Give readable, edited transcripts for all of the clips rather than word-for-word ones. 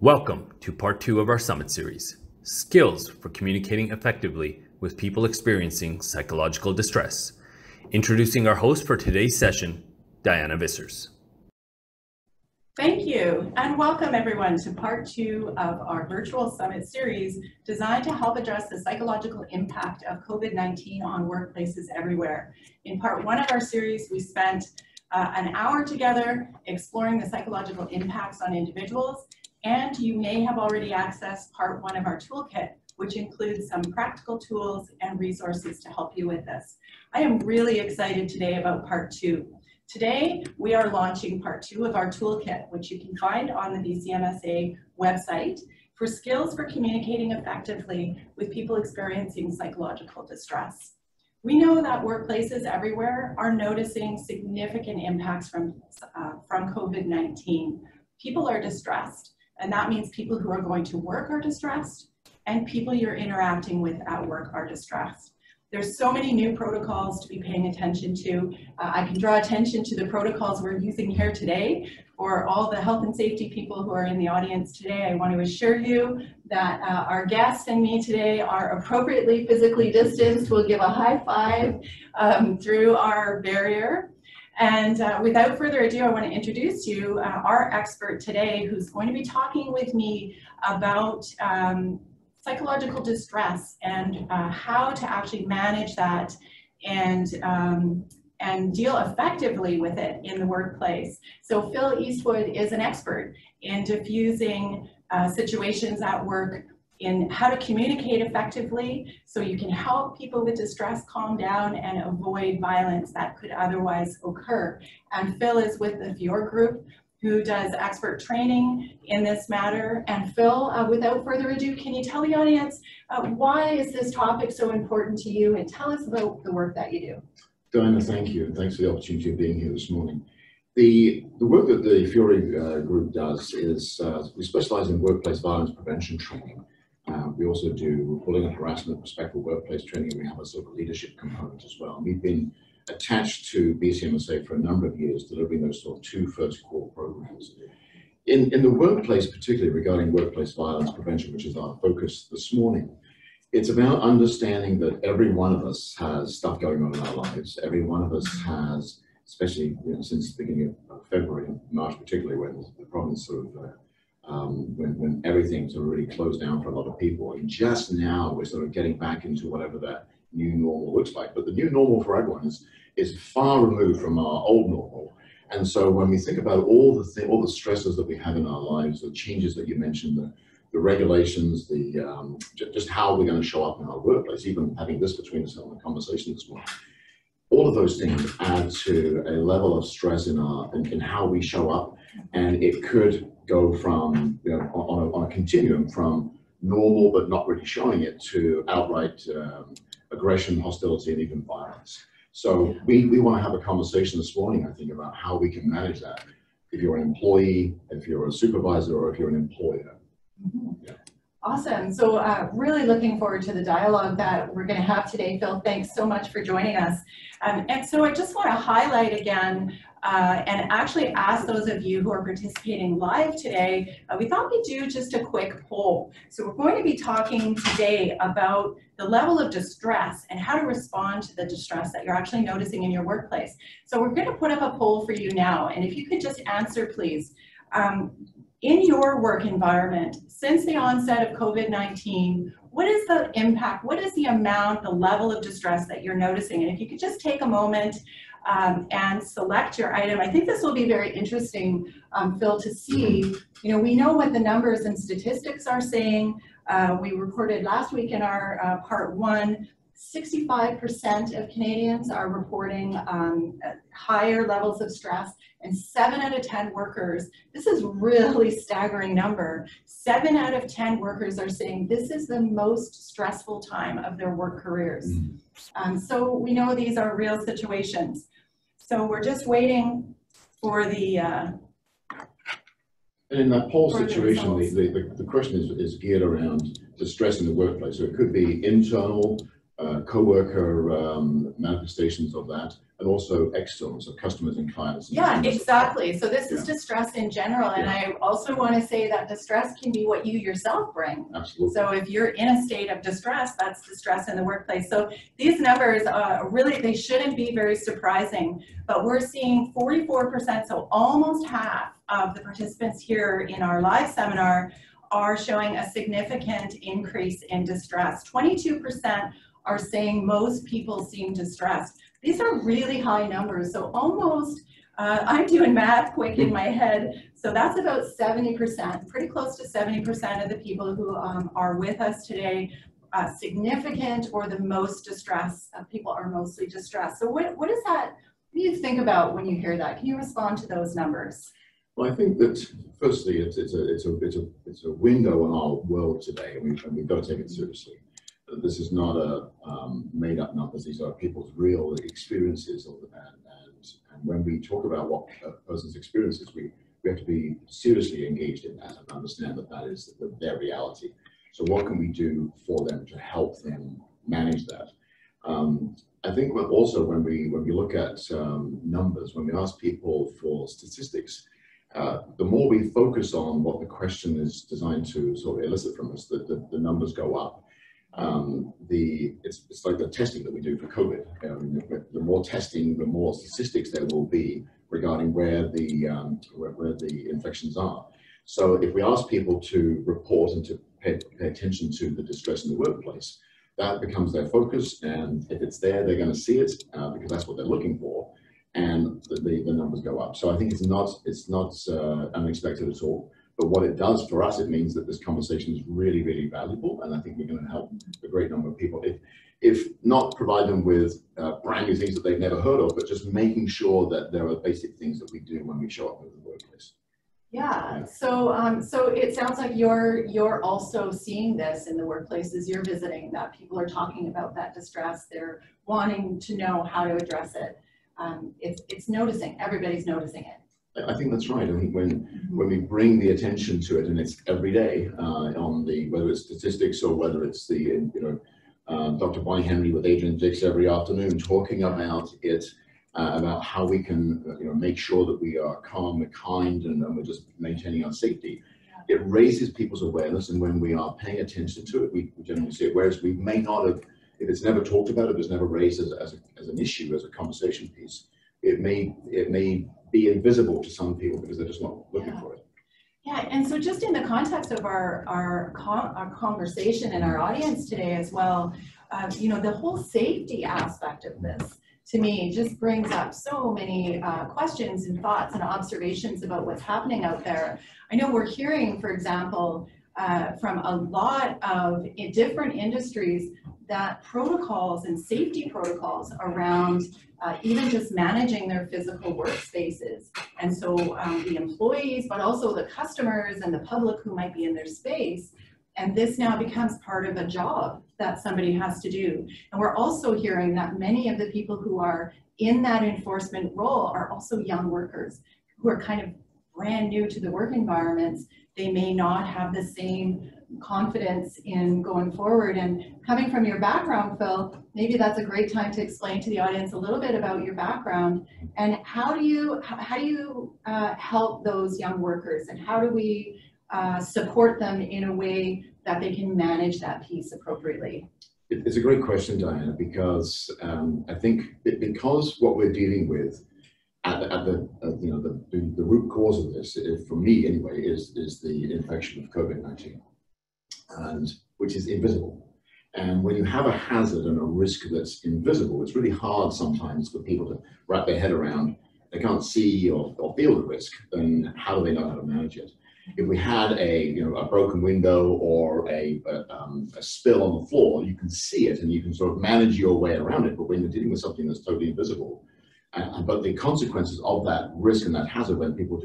Welcome to part 2 of our summit series, Skills for Communicating Effectively with People Experiencing Psychological Distress. Introducing our host for today's session, Diana Vissers. Thank you, and welcome everyone to part 2 of our virtual summit series designed to help address the psychological impact of COVID-19 on workplaces everywhere. In part 1 of our series, we spent an hour together exploring the psychological impacts on individuals, and you may have already accessed part 1 of our toolkit, which includes some practical tools and resources to help you with this. I am really excited today about part 2. Today, we are launching part 2 of our toolkit, which you can find on the VCMSA website for skills for communicating effectively with people experiencing psychological distress. We know that workplaces everywhere are noticing significant impacts from COVID-19. People are distressed, and that means people who are going to work are distressed, and people you're interacting with at work are distressed. There's so many new protocols to be paying attention to. I can draw attention to the protocols we're using here today. For all the health and safety people who are in the audience today, I want to assure you that our guests and me today are appropriately physically distanced. We'll give a high five through our barrier. And without further ado, I want to introduce you our expert today, who's going to be talking with me about psychological distress and how to actually manage that and deal effectively with it in the workplace. So Phil Eastwood is an expert in diffusing situations at work, in how to communicate effectively so you can help people with distress calm down and avoid violence that could otherwise occur. And Phil is with the Fior Group, who does expert training in this matter. And Phil, without further ado, can you tell the audience why is this topic so important to you, and tell us about the work that you do. Diana, thank you, and thanks for the opportunity of being here this morning. The work that the Fior Group does is we specialize in workplace violence prevention training. We also do bullying and harassment, respectful workplace training, and we have a sort of leadership component as well. And we've been attached to VCMSA for a number of years, delivering those sort of 2 first core programs. In the workplace, particularly regarding workplace violence prevention, which is our focus this morning, it's about understanding that every one of us has stuff going on in our lives. Every one of us has, especially since the beginning of February and March particularly, when the province sort of when everything sort of really closed down for a lot of people. And just now we're sort of getting back into whatever that new normal looks like. But the new normal for everyone is far removed from our old normal. And so when we think about all the stresses that we have in our lives, the changes that you mentioned, the regulations, just how we're going to show up in our workplace, even having this between us in the conversation this morning, all of those things add to a level of stress in how we show up. And it could go from, on a continuum from normal but not really showing it to outright aggression, hostility, and even violence. So we want to have a conversation this morning, I think, about how we can manage that if you're an employee, if you're a supervisor, or if you're an employer. Mm-hmm. Yeah. Awesome. So really looking forward to the dialogue that we're going to have today. Phil, thanks so much for joining us. And so I just want to highlight again and actually ask those of you who are participating live today, we thought we'd do just a quick poll. So we're going to be talking today about the level of distress and how to respond to the distress that you're actually noticing in your workplace. So we're going to put up a poll for you now. And if you could just answer, please. In your work environment, since the onset of COVID-19, what is the impact, what is the amount, the level of distress that you're noticing? And if you could just take a moment and select your item. I think this will be very interesting, Phil, to see. We know what the numbers and statistics are saying. We reported last week in our part 1, 65% of Canadians are reporting higher levels of stress, and 7 out of 10 workers, this is really staggering number, 7 out of 10 workers are saying this is the most stressful time of their work careers. So we know these are real situations. So we're just waiting for the and in that poll situation, the question is geared around distress in the workplace. So it could be internal, co-worker manifestations of that, and also external, so customers and clients. Yeah, exactly. So this is distress in general. And I also want to say that distress can be what you yourself bring. Absolutely. So if you're in a state of distress, that's distress in the workplace. So these numbers really, they shouldn't be very surprising, but we're seeing 44%, so almost half of the participants here in our live seminar are showing a significant increase in distress. 22% are saying most people seem distressed. These are really high numbers, so almost, I'm doing math quick in my head, so that's about 70%, pretty close to 70% of the people who are with us today, significant or the most distressed. People are mostly distressed. So what is that, what do you think about when you hear that? Can you respond to those numbers? Well, I think that firstly, it's a window on our world today, and we've got to take it seriously. This is not a made-up numbers. These are people's real experiences, and when we talk about what a person's experiences, we have to be seriously engaged in that and understand that that is their reality. So what can we do for them to help them manage that? I think also when we look at numbers, when we ask people for statistics, the more we focus on what the question is designed to sort of elicit from us, the numbers go up. It's like the testing that we do for COVID. The more testing, the more statistics there will be regarding where the infections are. So if we ask people to report and to pay attention to the distress in the workplace, that becomes their focus, and if it's there, they're going to see it because that's what they're looking for, and the numbers go up. So I think it's not unexpected at all. But what it does for us, it means that this conversation is really, really valuable, and I think we're going to help a great number of people. If not provide them with brand new things that they've never heard of, but just making sure that there are basic things that we do when we show up in the workplace. Yeah. So so it sounds like you're also seeing this in the workplaces you're visiting, that people are talking about that distress. They're wanting to know how to address it. It's noticing. Everybody's noticing it. I think that's right. I think when we bring the attention to it, and it's every day on whether it's statistics or whether it's Dr. Bonnie Henry with Adrian Dix every afternoon talking about it, about how we can make sure that we are calm and kind and we're just maintaining our safety. It raises people's awareness, and when we are paying attention to it, we generally see it. Whereas we may not have, if it's never talked about, if it's never raised as an issue, as a conversation piece, it may be invisible to some people because they're just not looking for it. Yeah, and so just in the context of our conversation and our audience today as well, the whole safety aspect of this, to me, just brings up so many questions and thoughts and observations about what's happening out there. I know we're hearing, for example, from a lot of different industries that protocols and safety protocols around even just managing their physical workspaces. And so the employees, but also the customers and the public who might be in their space. And this now becomes part of a job that somebody has to do. And we're also hearing that many of the people who are in that enforcement role are also young workers who are kind of brand new to the work environments. They may not have the same confidence in going forward. And coming from your background, Phil, maybe that's a great time to explain to the audience a little bit about your background and how do you help those young workers, and how do we support them in a way that they can manage that piece appropriately? It's a great question, Diana, because I think because what we're dealing with at the root cause of this, for me anyway, is the infection of COVID-19, and which is invisible. And when you have a hazard and a risk that's invisible, it's really hard sometimes for people to wrap their head around. They can't see or feel the risk, then how do they know how to manage it? If we had a broken window or a spill on the floor, you can see it and you can sort of manage your way around it. But when you're dealing with something that's totally invisible, but the consequences of that risk and that hazard, when people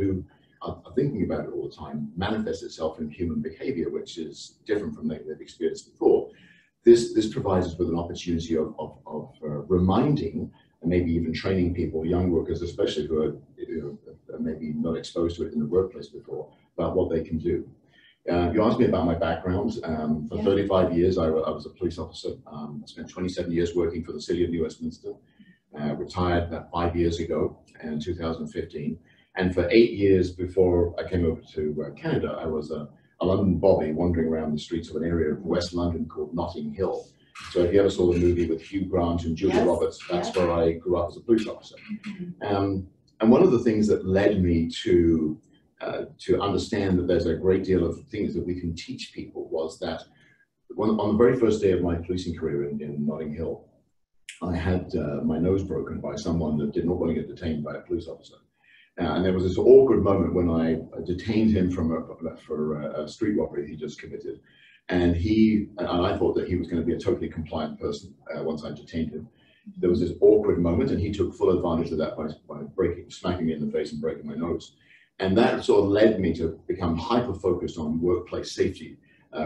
are thinking about it all the time, manifests itself in human behavior, which is different from what they've experienced before. This provides us with an opportunity of reminding and maybe even training people, young workers especially, who are maybe not exposed to it in the workplace before, about what they can do. You asked me about my background. For 35 years, I was a police officer. I spent 27 years working for the City of New Westminster. retired about 5 years ago in 2015. And for 8 years before I came over to Canada, I was a London bobby wandering around the streets of an area of West London called Notting Hill. So if you ever saw the movie with Hugh Grant and Julia Roberts, that's where I grew up as a police officer. And one of the things that led me to understand that there's a great deal of things that we can teach people was that on the very first day of my policing career in Notting Hill, I had my nose broken by someone that did not want to get detained by a police officer. And there was this awkward moment when I detained him for a street robbery he just committed. And I thought that he was going to be a totally compliant person once I detained him. There was this awkward moment, and he took full advantage of that by smacking me in the face and breaking my nose. And that sort of led me to become hyper-focused on workplace safety,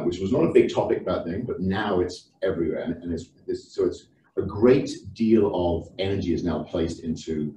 which was not a big topic back then, but now it's everywhere. And it's a great deal of energy is now placed into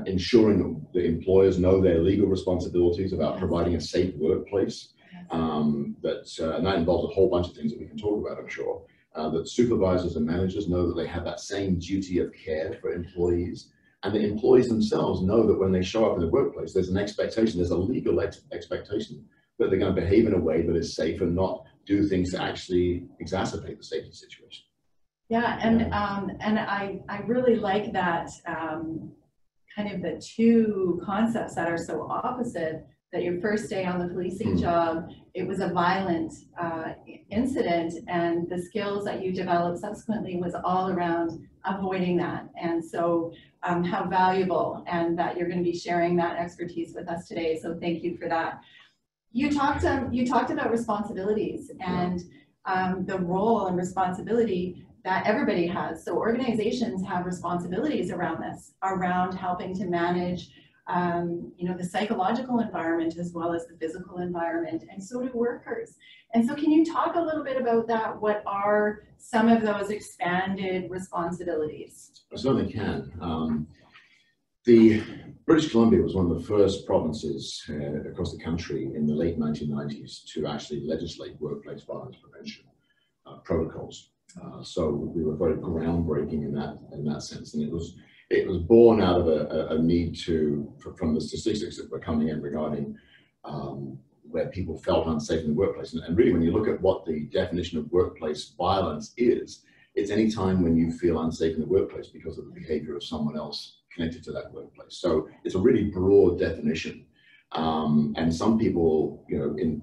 ensuring that the employers know their legal responsibilities about providing a safe workplace. And that involves a whole bunch of things that we can talk about, I'm sure. That supervisors and managers know that they have that same duty of care for employees. And the employees themselves know that when they show up in the workplace, there's an expectation, there's a legal expectation that they're going to behave in a way that is safe and not do things to actually exacerbate the safety situation. Yeah, and I really like that kind of the two concepts that are so opposite, that your first day on the policing job, it was a violent incident, and the skills that you developed subsequently was all around avoiding that. And so how valuable, and that you're going to be sharing that expertise with us today. So thank you for that. You talked about responsibilities and the role and responsibility that everybody has. So organizations have responsibilities around this, around helping to manage the psychological environment as well as the physical environment, and so do workers. And so can you talk a little bit about that? What are some of those expanded responsibilities? I certainly can. The British Columbia was one of the first provinces across the country in the late 1990s to actually legislate workplace violence prevention protocols. So we were very groundbreaking in that sense, and it was born out of a need from the statistics that were coming in regarding where people felt unsafe in the workplace. And really, when you look at what the definition of workplace violence is, it's any time when you feel unsafe in the workplace because of the behavior of someone else connected to that workplace. So it's a really broad definition. And some people,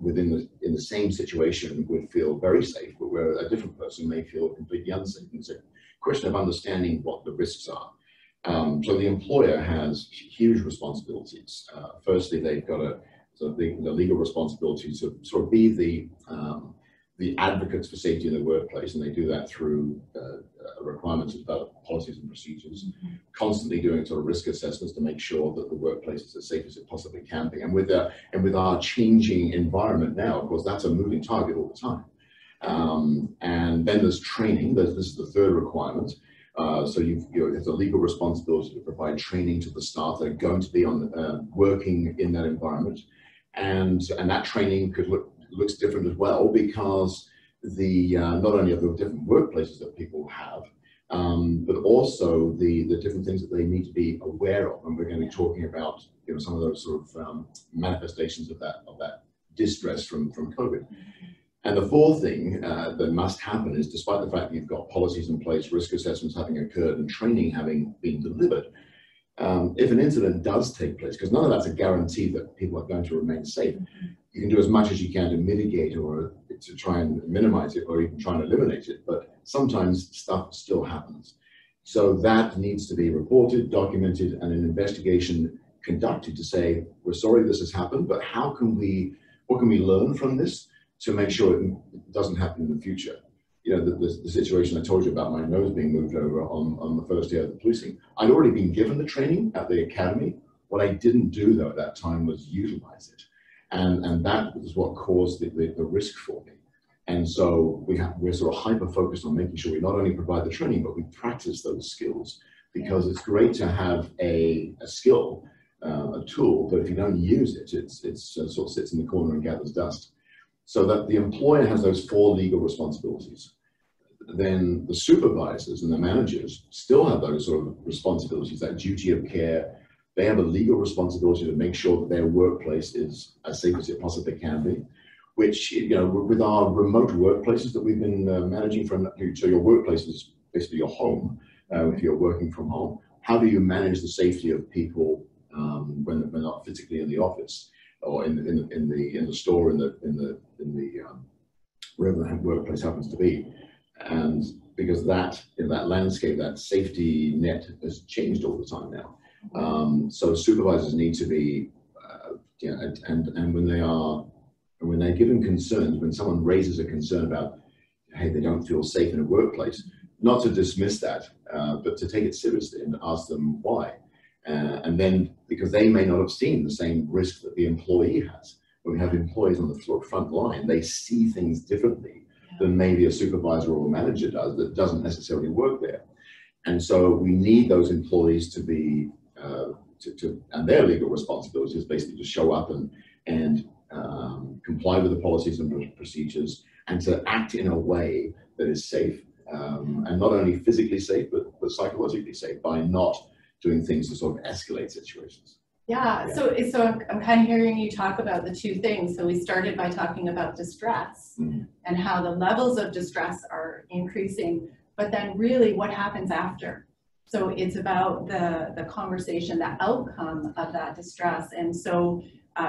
within the same situation would feel very safe, but where a different person may feel completely unsafe. And it's a question of understanding what the risks are. So the employer has huge responsibilities. Firstly, they've got the legal responsibility to sort of be the advocates for safety in the workplace, and they do that through requirements to develop policies and procedures, constantly doing sort of risk assessments to make sure that the workplace is as safe as it possibly can be. And with our changing environment now, of course, that's a moving target all the time. And then there's training. This is the third requirement. So it's a legal responsibility to provide training to the staff that are going to be working in that environment, and that training looks different as well, because not only are there different workplaces that people have, but also the different things that they need to be aware of, and we're going to be talking about some of those sort of manifestations of that distress from COVID. And the fourth thing that must happen is, despite the fact that you've got policies in place, risk assessments having occurred, and training having been delivered, if an incident does take place, because none of that's a guarantee that people are going to remain safe, you can do as much as you can to mitigate or to try and minimize it, or even try and eliminate it, but sometimes stuff still happens. So that needs to be reported, documented, and an investigation conducted to say, we're sorry this has happened, but what can we learn from this to make sure it doesn't happen in the future? The situation I told you about my nose being moved over on the first day of the policing, I'd already been given the training at the academy. What I didn't do, though, at that time was utilize it. And that was what caused the risk for me. And so we're sort of hyper-focused on making sure we not only provide the training, but we practice those skills, because it's great to have a skill, a tool, but if you don't use it, it sort of sits in the corner and gathers dust. So that the employer has those four legal responsibilities. then the supervisors and the managers still have those sort of responsibilities, that duty of care. They have a legal responsibility to make sure that their workplace is as safe as it possibly can be, which, you know, with our remote workplaces that we've been managing from, so your workplace is basically your home, if you're working from home. How do you manage the safety of people when they're not physically in the office or in the store, in the wherever the workplace happens to be? And because that, in that landscape, that safety net has changed all the time now. So supervisors need to be, you know, and when they're given concerns, when someone raises a concern about, hey, they don't feel safe in a workplace, not to dismiss that, but to take it seriously and ask them why. And then, because they may not have seen the same risk that the employee has. When we have employees on the front line, they see things differently than maybe a supervisor or a manager does that doesn't necessarily work there. And so we need those employees to be, and their legal responsibility is basically to show up and comply with the policies and procedures, and to act in a way that is safe, and not only physically safe, but psychologically safe, by not doing things to sort of escalate situations. Yeah. So I'm kind of hearing you talk about the two things. So we started by talking about distress and how the levels of distress are increasing, but then really what happens after. So it's about the conversation, the outcome of that distress. And so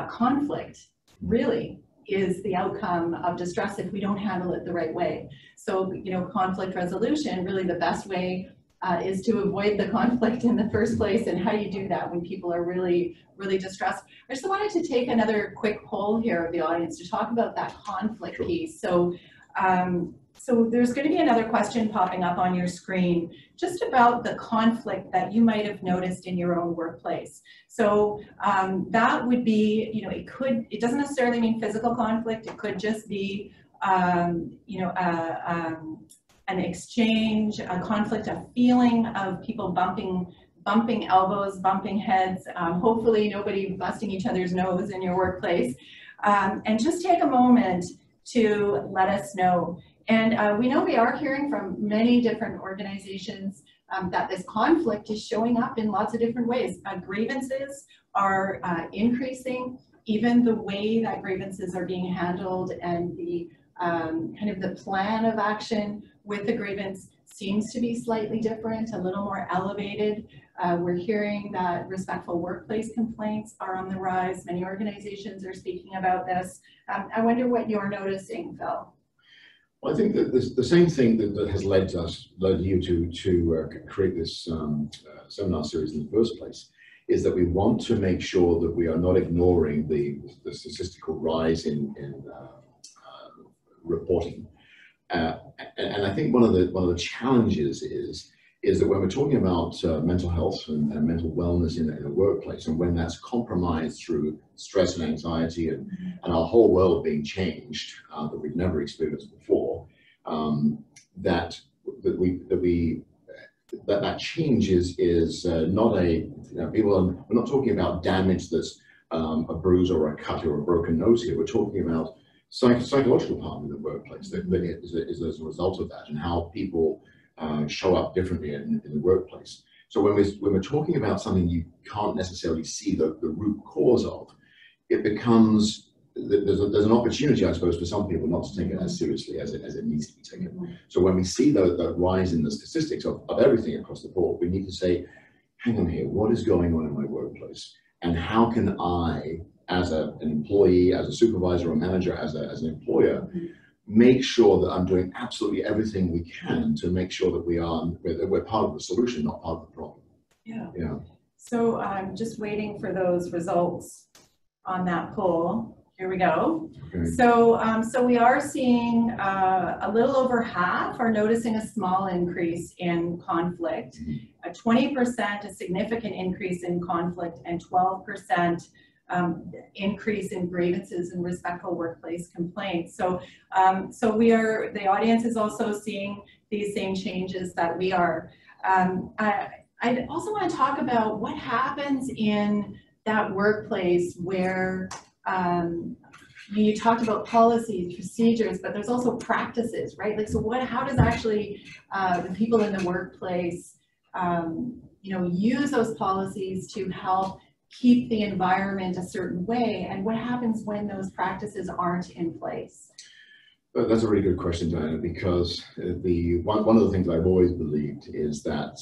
conflict really is the outcome of distress if we don't handle it the right way. So, you know, conflict resolution, really the best way is to avoid the conflict in the first place. And how do you do that when people are really, really distressed? I just wanted to take another quick poll here of the audience to talk about that conflict piece. So, so there's going to be another question popping up on your screen just about the conflict that you might have noticed in your own workplace. So that would be, you know, it doesn't necessarily mean physical conflict. It could just be, you know, an exchange, a conflict, a feeling of people bumping elbows, bumping heads, hopefully nobody busting each other's nose in your workplace. And just take a moment to let us know. And we know we are hearing from many different organizations that this conflict is showing up in lots of different ways. Grievances are increasing, even the way that grievances are being handled, and the kind of the plan of action with the grievance seems to be slightly different, a little more elevated. We're hearing that respectful workplace complaints are on the rise. Many organizations are speaking about this. I wonder what you're noticing, Phil. Well, I think that the same thing that has led you to create this seminar series in the first place is that we want to make sure that we are not ignoring the statistical rise in reporting. And I think one of the challenges is that when we're talking about mental health and mental wellness in the workplace, and when that's compromised through stress and anxiety and our whole world being changed that we've never experienced before, that change is not a, you know, we're not talking about damage that's a bruise or a cut or a broken nose here. We're talking about psychological harm in the workplace that is as a result of that, and how people show up differently in the workplace. So when we're talking about something you can't necessarily see the root cause of, it becomes, there's an opportunity, I suppose, for some people not to take it as seriously as it needs to be taken. So when we see the rise in the statistics of everything across the board, we need to say, hang on here, what is going on in my workplace? And how can I, as an employee, as a supervisor or manager, as an employer, make sure that I'm doing absolutely everything we can to make sure that we're part of the solution, not part of the problem. Yeah. So I'm just waiting for those results on that poll. Here we go. Okay. So we are seeing a little over half are noticing a small increase in conflict, a 20% a significant increase in conflict, and 12% increase in grievances and respectful workplace complaints. So the audience is also seeing these same changes that we are. I also want to talk about what happens in that workplace where You talked about policies, procedures, but there's also practices, right? Like, so how does actually the people in the workplace, use those policies to help keep the environment a certain way, and what happens when those practices aren't in place? That's a really good question, Diana, because one of the things I've always believed is that,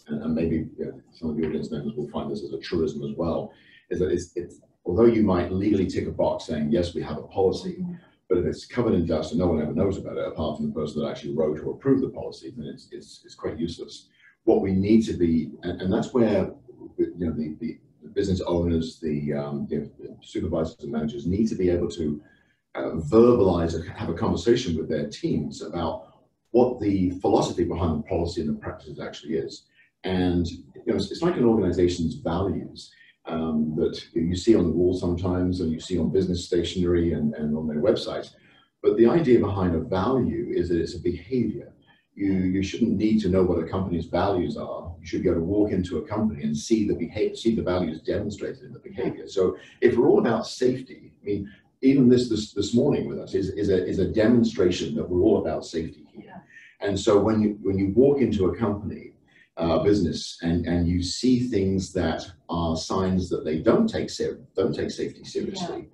and maybe some of the audience members will find this as a truism as well, is that it's although you might legally tick a box saying, yes, we have a policy, but if it's covered in dust and no one ever knows about it, apart from the person that actually wrote or approved the policy, then it's quite useless. What we need to be, and that's where the business owners, the supervisors and managers need to be able to verbalize and have a conversation with their teams about what the philosophy behind the policy and the practices actually is. And it's like an organization's values that you see on the wall sometimes, and you see on business stationery and on their websites. But the idea behind a value is that it's a behavior. You shouldn't need to know what a company's values are. You should be able to walk into a company and see the behavior, see the values demonstrated in the behavior. So if we're all about safety, I mean, even this morning with us is a demonstration that we're all about safety here. Yeah. And so when you walk into a company, business, and you see things that are signs that they don't take safety seriously,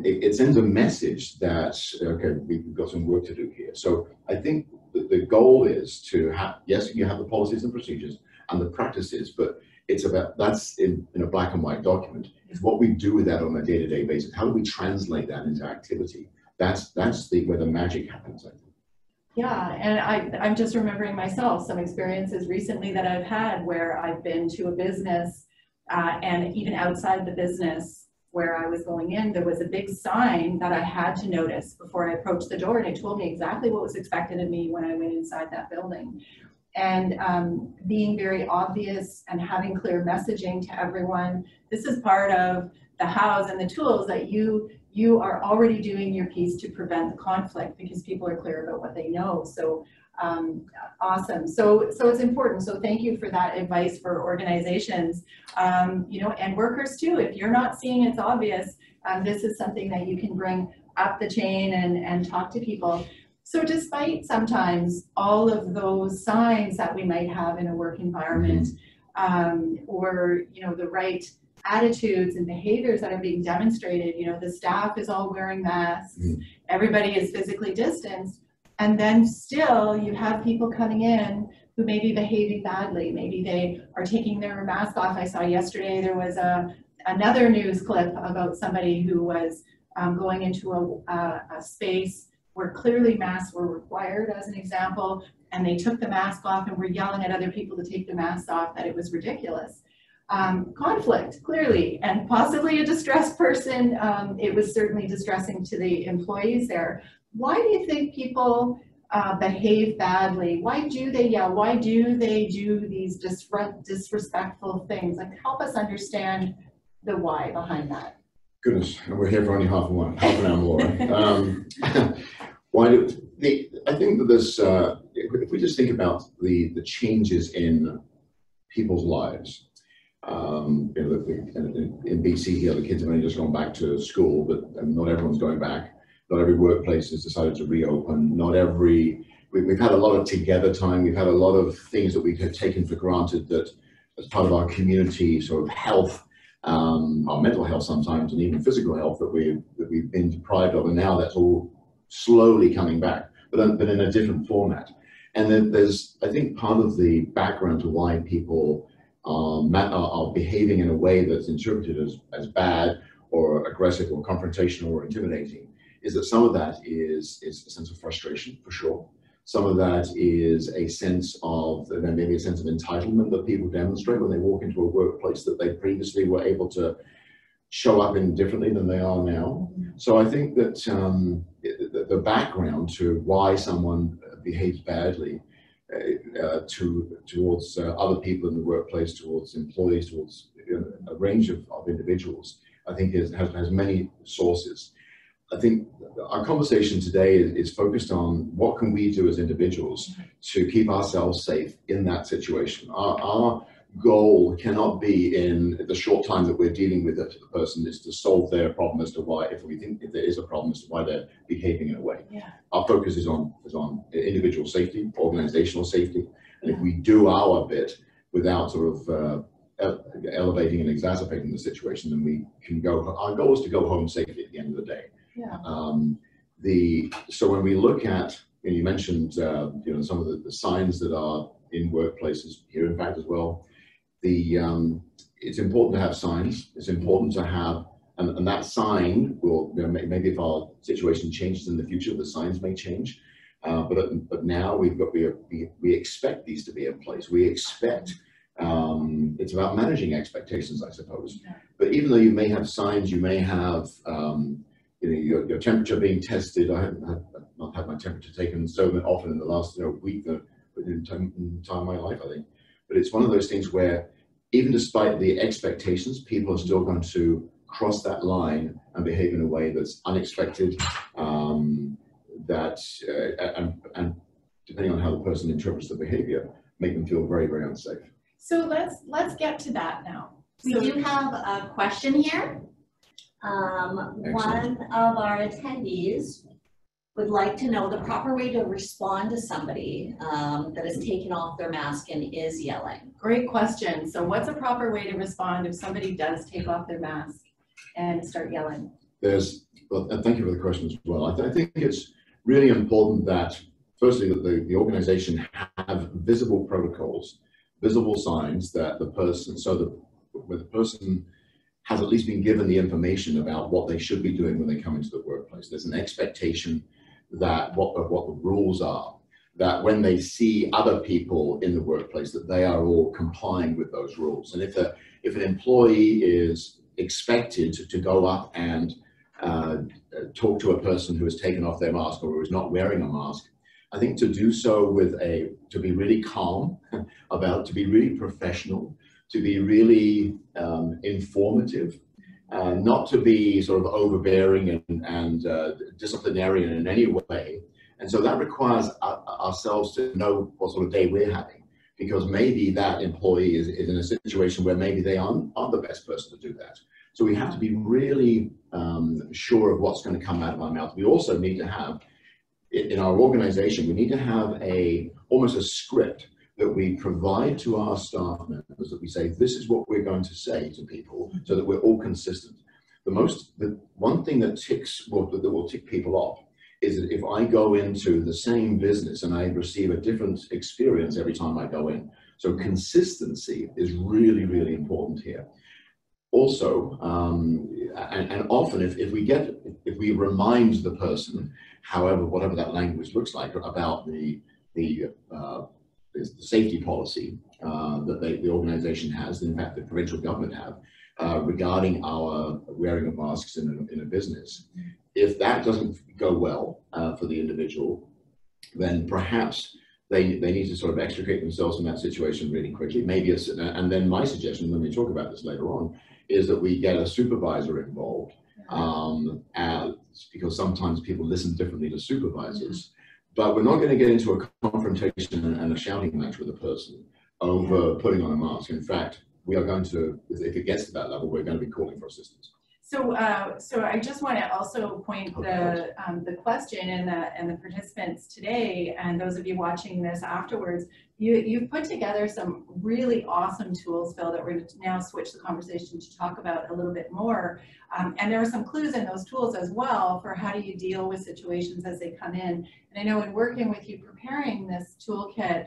it sends a message that, okay, we've got some work to do here. So I think that the goal is to have, yes, you have the policies and procedures and the practices, but it's about, that's in a black and white document. It's what we do with that on a day-to-day basis. How do we translate that into activity? That's where the magic happens, I think. Yeah, and I'm just remembering myself some experiences recently that I've had where I've been to a business and even outside the business where I was going in, there was a big sign that I had to notice before I approached the door, and it told me exactly what was expected of me when I went inside that building. And being very obvious and having clear messaging to everyone, this is part of the hows and the tools that you are already doing your piece to prevent the conflict because people are clear about what they know. So awesome. So it's important. So thank you for that advice for organizations, and workers too. If you're not seeing it's obvious, this is something that you can bring up the chain and talk to people. So despite sometimes all of those signs that we might have in a work environment, or the right attitudes and behaviors that are being demonstrated, the staff is all wearing masks, everybody is physically distanced, and then still you have people coming in who may be behaving badly. Maybe they are taking their mask off. I saw yesterday there was another news clip about somebody who was going into a space where clearly masks were required, as an example, and they took the mask off and were yelling at other people to take the masks off, that it was ridiculous. Conflict, clearly, and possibly a distressed person. It was certainly distressing to the employees there. Why do you think people behave badly? Why do they yell? Why do they do these disrespectful things? Like, help us understand the why behind that. Goodness, and we're here for only half an hour more. I think that there's, if we just think about the changes in people's lives, in BC here, the kids have only just gone back to school, but not everyone's going back. Not every workplace has decided to reopen. We've had a lot of together time. We've had a lot of things that we have taken for granted that as part of our community sort of health, our mental health sometimes, and even physical health that we've been deprived of, and now that's all slowly coming back, but in a different format. And then there's, I think, part of the background to why people are behaving in a way that's interpreted as bad or aggressive or confrontational or intimidating, is that some of that is a sense of frustration, for sure. Some of that is a sense of, maybe a sense of entitlement that people demonstrate when they walk into a workplace that they previously were able to show up in differently than they are now. So I think that the background to why someone behaves badly towards other people in the workplace, towards employees, towards a range of individuals, I think has many sources. I think our conversation today is focused on what can we do as individuals to keep ourselves safe in that situation. Our goal cannot be in the short time that we're dealing with the person is to solve their problem as to why, if there is a problem, as to why they're behaving in a way. Yeah. Our focus is on individual safety, organizational safety, and if we do our bit without sort of elevating and exacerbating the situation, then we can go. Our goal is to go home safely at the end of the day. Yeah. So when we look at, and you mentioned some of the signs that are in workplaces here, in fact, as well. It's important to have signs. It's important to have, and that sign will, maybe if our situation changes in the future, the signs may change. But now we expect these to be in place. We expect, it's about managing expectations, I suppose. Yeah. But even though you may have signs, you may have, your temperature being tested. I have not had my temperature taken so often in the last week, in time of my life, I think. But it's one of those things where, even despite the expectations, people are still going to cross that line and behave in a way that's unexpected, and depending on how the person interprets the behavior, make them feel very, very unsafe. So let's get to that now. We do have a question here. One of our attendees would like to know the proper way to respond to somebody that has taken off their mask and is yelling. Great question. So what's a proper way to respond if somebody does take off their mask and start yelling? Well, thank you for the question as well. I think it's really important that, firstly, that the organization have visible protocols, visible signs that the person, where the person has at least been given the information about what they should be doing when they come into the workplace. There's an expectation that what the rules are, that when they see other people in the workplace, that they are all complying with those rules. And if an employee is expected to go up and talk to a person who has taken off their mask or who is not wearing a mask, I think to do so to be really calm, to be really professional, to be really informative, not to be sort of overbearing and disciplinarian in any way. And so that requires ourselves to know what sort of day we're having, because maybe that employee is in a situation where maybe they aren't the best person to do that. So we have to be really sure of what's going to come out of our mouth. We also need to have, in our organization, we need to have almost a script that we provide to our staff members, that we say, this is what we're going to say to people, so that we're all consistent. The one thing that will tick people off is that if I go into the same business and I receive a different experience every time I go in. So consistency is really, really important here. Also, and often if we remind the person, whatever that language looks like, about the safety policy that the organization has, in fact the provincial government have, regarding our wearing of masks in a business. If that doesn't go well for the individual, then perhaps they need to sort of extricate themselves from that situation really quickly. And then my suggestion, when we talk about this later on, is that we get a supervisor involved, because sometimes people listen differently to supervisors. But we're not going to get into a confrontation and a shouting match with a person over putting on a mask. In fact, we are going to, if it gets to that level, we're going to be calling for assistance. So I just want to also point the question and the participants today, and those of you watching this afterwards, you've put together some really awesome tools, Phil, that we're going to now switch the conversation to talk about a little bit more. And there are some clues in those tools as well for how do you deal with situations as they come in. And I know in working with you preparing this toolkit,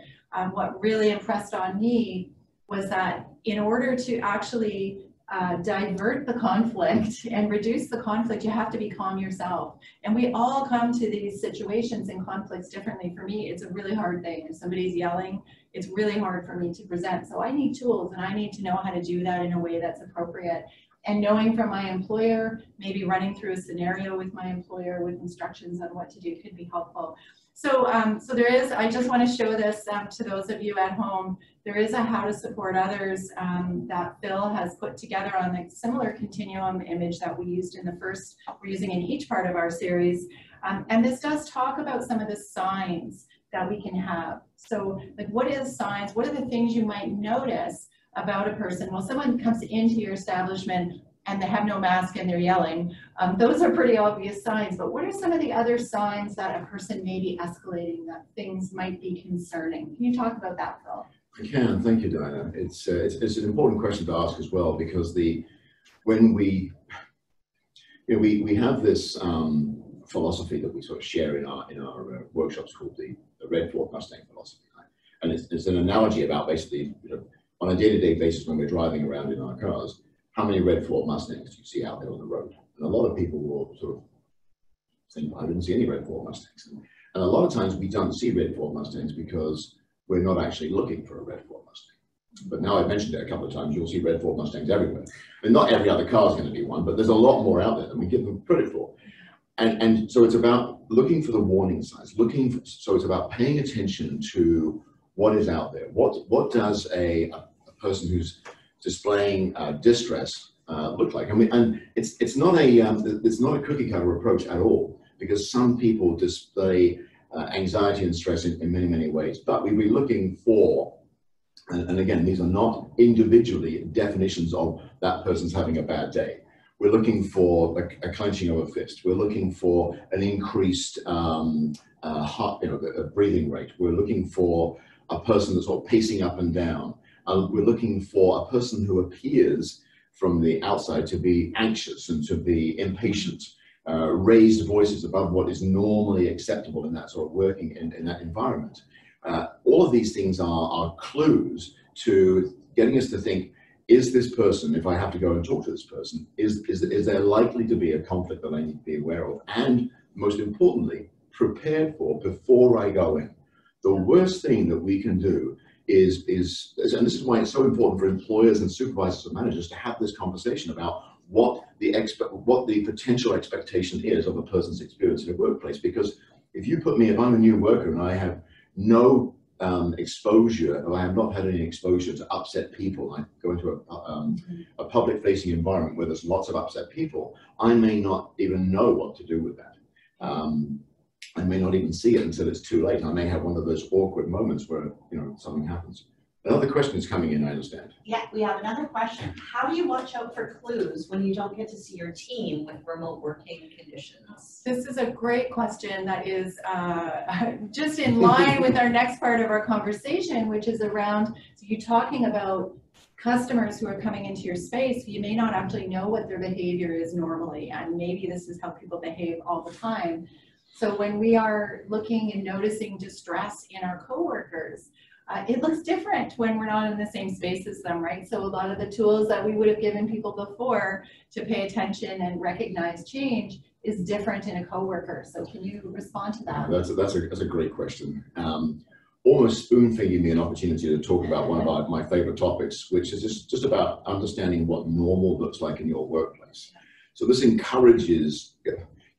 what really impressed on me was that in order to actually divert the conflict and reduce the conflict, you have to be calm yourself. And we all come to these situations and conflicts differently. For me, it's a really hard thing. If somebody's yelling, it's really hard for me to present. So I need tools, and I need to know how to do that in a way that's appropriate. And knowing from my employer, maybe running through a scenario with my employer with instructions on what to do could be helpful. So, there is, I just want to show this to those of you at home. There is a how to support others that Phil has put together on a similar continuum image that we used in the first, we're using in each part of our series. And this does talk about some of the signs that we can have. So like, what is signs? What are the things you might notice about a person. Well, someone comes into your establishment and they have no mask and they're yelling. Those are pretty obvious signs, but what are some of the other signs that a person may be escalating, that things might be concerning? Can you talk about that, Phil? I can, thank you, Diana. It's an important question to ask as well, because when we have this philosophy that we sort of share in our workshops called the Red Ford Mustang philosophy, right? And it's an analogy about basically, on a day-to-day basis when we're driving around in our cars, how many Red Ford Mustangs do you see out there on the road? And a lot of people will sort of think, I didn't see any Red Ford Mustangs. And a lot of times we don't see Red Ford Mustangs because we're not actually looking for a Red Ford Mustang. But now I've mentioned it a couple of times, you'll see Red Ford Mustangs everywhere. And not every other car is going to be one, but there's a lot more out there than we give them credit for. And so it's about looking for the warning signs, so it's about paying attention to what is out there. What does a person who's displaying distress look like? And it's not a cookie cutter approach at all, because some people display anxiety and stress in many ways. But we'd be looking for, and again, these are not individually definitions of that person's having a bad day. We're looking for a clenching of a fist. We're looking for an increased heart, breathing rate. We're looking for a person that's sort of pacing up and down. We're looking for a person who appears from the outside to be anxious and to be impatient, raised voices above what is normally acceptable in that sort of working in that environment. All of these things are clues to getting us to think, is this person, if I have to go and talk to this person, is there likely to be a conflict that I need to be aware of? And most importantly, prepared for before I go in. The worst thing that we can do is, and this is why it's so important for employers and supervisors and managers to have this conversation about what the potential expectation is of a person's experience in a workplace. Because if I'm a new worker and I have no exposure, or I have not had any exposure to upset people, I go into a public-facing environment where there's lots of upset people, I may not even know what to do with that. I may not even see it until it's too late. I may have one of those awkward moments where something happens. Another question is coming in, I understand. Yeah, we have another question. How do you watch out for clues when you don't get to see your team with remote working conditions? This is a great question that is just in line with our next part of our conversation, which is around, so you're talking about customers who are coming into your space. You may not actually know what their behavior is normally, and maybe this is how people behave all the time. So when we are looking and noticing distress in our coworkers, it looks different when we're not in the same space as them, right? So a lot of the tools that we would have given people before to pay attention and recognize change is different in a coworker. So can you respond to that? That's a great question. Almost spoon-feeding me an opportunity to talk about one of my favorite topics, which is just about understanding what normal looks like in your workplace. So this encourages,